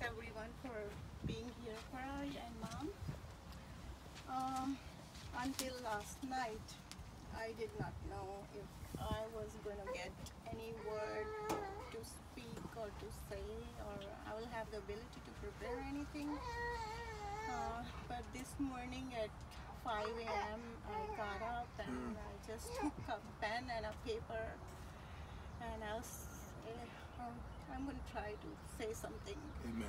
thanks everyone for being here, Faraj and Mom. Until last night, I did not know if I was going to get any word to speak or to say, or I will have the ability to prepare anything. But this morning at 5 a.m. I got up and I just took a pen and a paper, and I'm going to try to say something. Amen.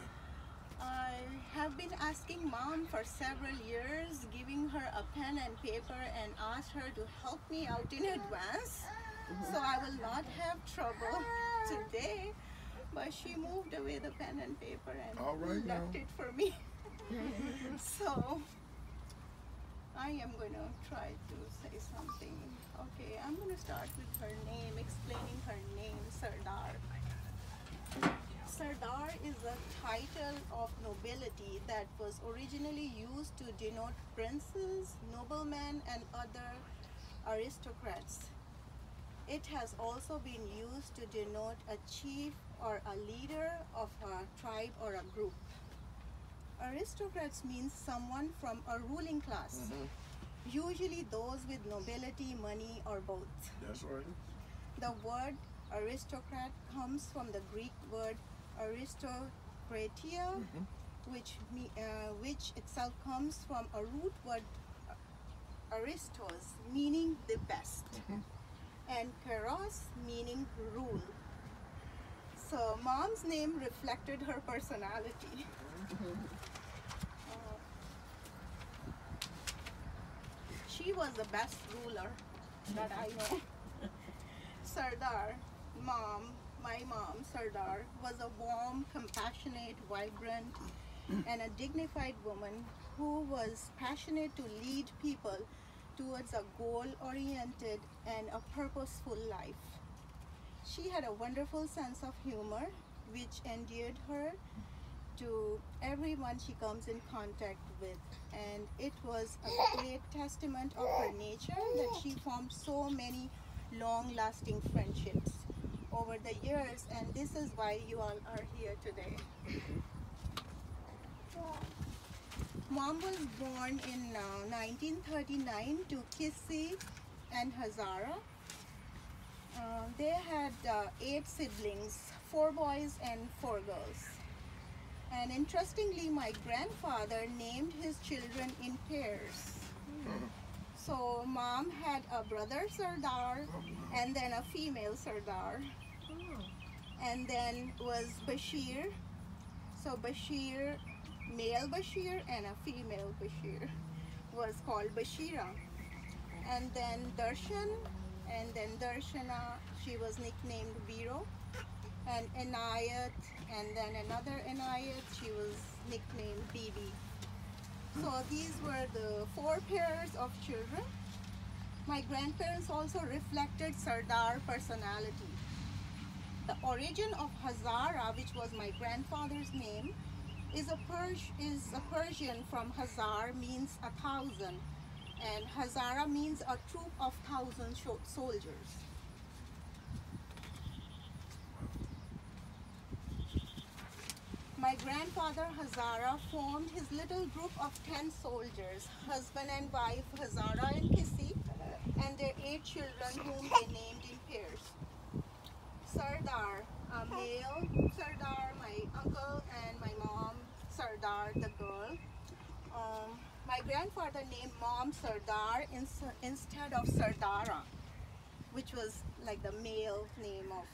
I have been asking Mom for several years, giving her a pen and paper and asked her to help me out in advance, so I will not have trouble today. But she moved away the pen and paper and left it for me. So I am going to try to say something. Okay, I'm going to start with her name, explaining her name, Sardar. Sardar is a title of nobility that was originally used to denote princes, noblemen, and other aristocrats. It has also been used to denote a chief or a leader of a tribe or a group. Aristocrats means someone from a ruling class, usually those with nobility, money, or both. That's right. The word aristocrat comes from the Greek word aristokratia, which itself comes from a root word aristos, meaning the best, and kairos, meaning rule. So Mom's name reflected her personality. She was the best ruler that I know. Sardar, my mom, Sardar, was a warm, compassionate, vibrant, and a dignified woman who was passionate to lead people towards a goal-oriented and a purposeful life. She had a wonderful sense of humor, which endeared her to everyone she comes in contact with, and it was a great testament of her nature that she formed so many long-lasting friendships over the years, and this is why you all are here today. Mom was born in 1939 to Kissi and Hazara. They had 8 siblings, 4 boys and 4 girls. And interestingly, my grandfather named his children in pairs. So Mom had a brother Sardar and then a female Sardar. And then was Bashir. So Bashir, male Bashir and a female Bashir, was called Bashira. And then Darshan, and then Darshana, she was nicknamed Viro. And Inayat, and then another Inayat, she was nicknamed Bibi. So these were the 4 pairs of children. My grandparents also reflected Sardar personality. The origin of Hazara, which was my grandfather's name, is a Persian from Hazar, means 1,000, and Hazara means a troop of 1,000 soldiers. My grandfather Hazara formed his little group of 10 soldiers, husband and wife Hazara and Kissi, and their 8 children whom they named in pairs. Sardar, a male Sardar, my uncle, and my mom Sardar, the girl. My grandfather named Mom Sardar instead of Sardara, which was like the male name of.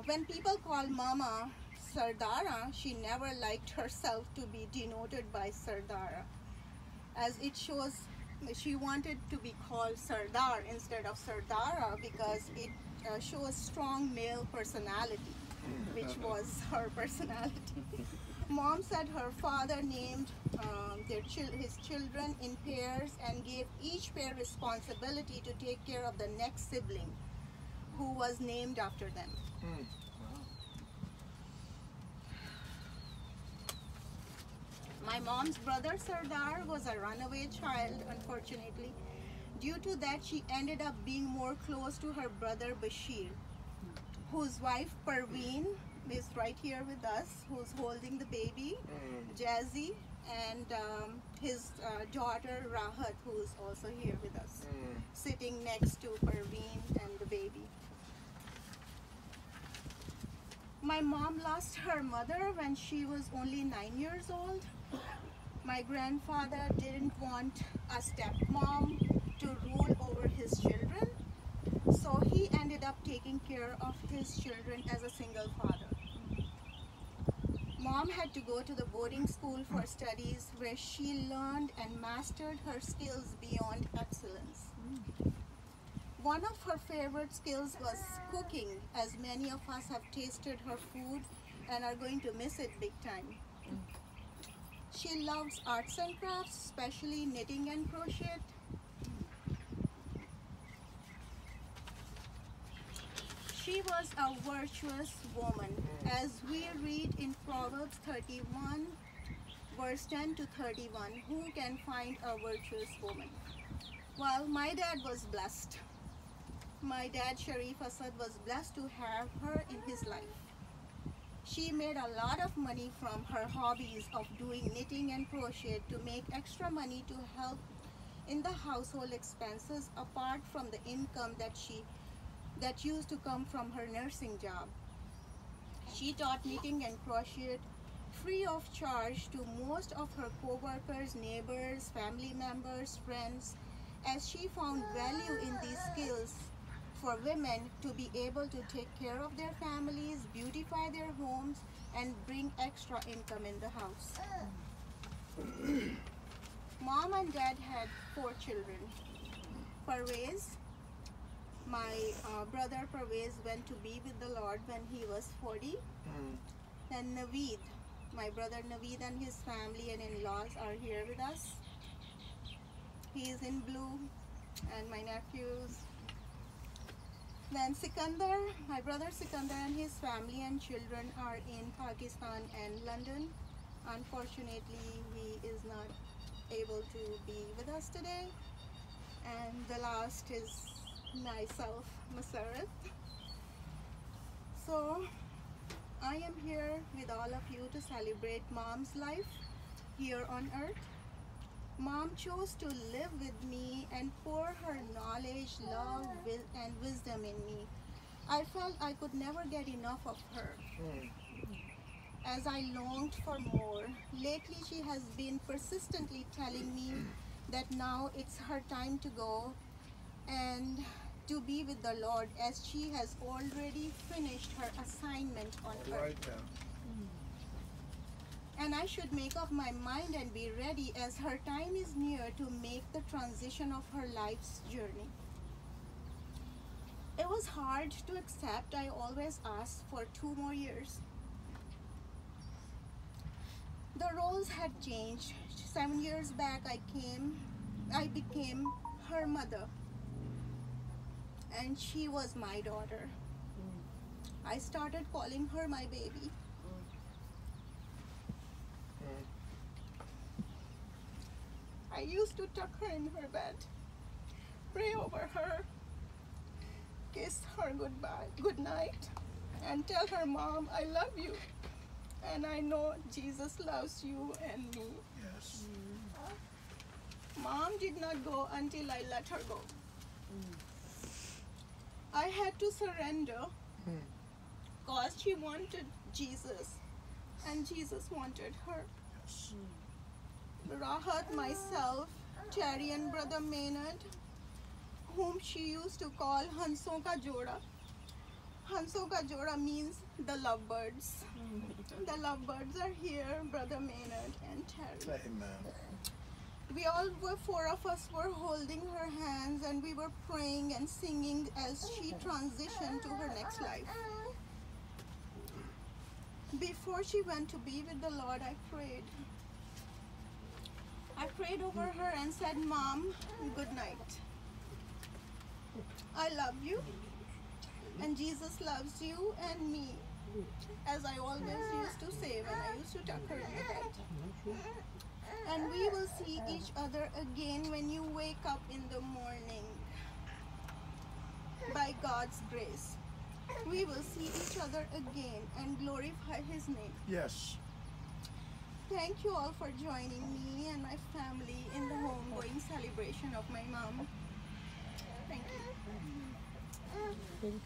When people call Mama Sardara, she never liked herself to be denoted by Sardara, as it shows she wanted to be called Sardar instead of Sardara because it shows strong male personality, which was her personality. Mom said her father named his children in pairs and gave each pair responsibility to take care of the next sibling, who was named after them. My mom's brother Sardar was a runaway child, unfortunately. Due to that, she ended up being more close to her brother Bashir, whose wife Parveen is right here with us, who's holding the baby, Jazzy, and his daughter Rahat, who's also here with us, sitting next to Parveen and the baby. My mom lost her mother when she was only 9 years old. My grandfather didn't want a stepmom to rule over his children, so he ended up taking care of his children as a single father. Mom had to go to the boarding school for studies where she learned and mastered her skills beyond excellence. One of her favorite skills was cooking, as many of us have tasted her food and are going to miss it big time. She loves arts and crafts, especially knitting and crochet. She was a virtuous woman, as we read in Proverbs 31, verse 10 to 31, who can find a virtuous woman? Well, my dad was blessed. My dad, Sharif Asad, was blessed to have her in his life. She made a lot of money from her hobbies of doing knitting and crochet to make extra money to help in the household expenses apart from the income that used to come from her nursing job. She taught knitting and crochet free of charge to most of her co-workers, neighbors, family members, friends, as she found value in these skills for women to be able to take care of their families, beautify their homes, and bring extra income in the house. Mom and Dad had 4 children. Parvez, my brother Parvez went to be with the Lord when he was 40. Then Naveed, my brother Naveed and his family and in-laws are here with us. He is in blue, and my nephews. Then Sikandar, my brother Sikandar and his family and children are in Pakistan and London. Unfortunately, he is not able to be with us today. And the last is myself, Mussarat. So I am here with all of you to celebrate Mom's life here on earth. Mom chose to live with me and pour her knowledge, love, and wisdom in me. I felt I could never get enough of her. As I longed for more, lately she has been persistently telling me that now it's her time to go and to be with the Lord, as she has already finished her assignment on earth. And I should make up my mind and be ready, as her time is near to make the transition of her life's journey. It was hard to accept. I always asked for 2 more years. The roles had changed. 7 years back I became her mother, and she was my daughter. I started calling her my baby. I used to tuck her in her bed, pray over her, kiss her goodbye, good night, and tell her, Mom, I love you, and I know Jesus loves you and me. Yes. Mom did not go until I let her go. I had to surrender because she wanted Jesus and Jesus wanted her. Yes. Rahat, myself, Terry and brother Maynard, whom she used to call Hanson ka Joda. Hanson ka Joda means the lovebirds. The lovebirds are here, brother Maynard and Terry. Amen. We all were, 4 of us were holding her hands, and we were praying and singing as she transitioned to her next life. Before she went to be with the Lord, I prayed. I prayed over her and said, Mom, good night. I love you, and Jesus loves you and me, as I always used to say when I used to tuck her in the bed. And we will see each other again when you wake up in the morning, by God's grace. we will see each other again and glorify His name. Yes. Thank you all for joining me and my family in the homegoing celebration of my mom. Thank you.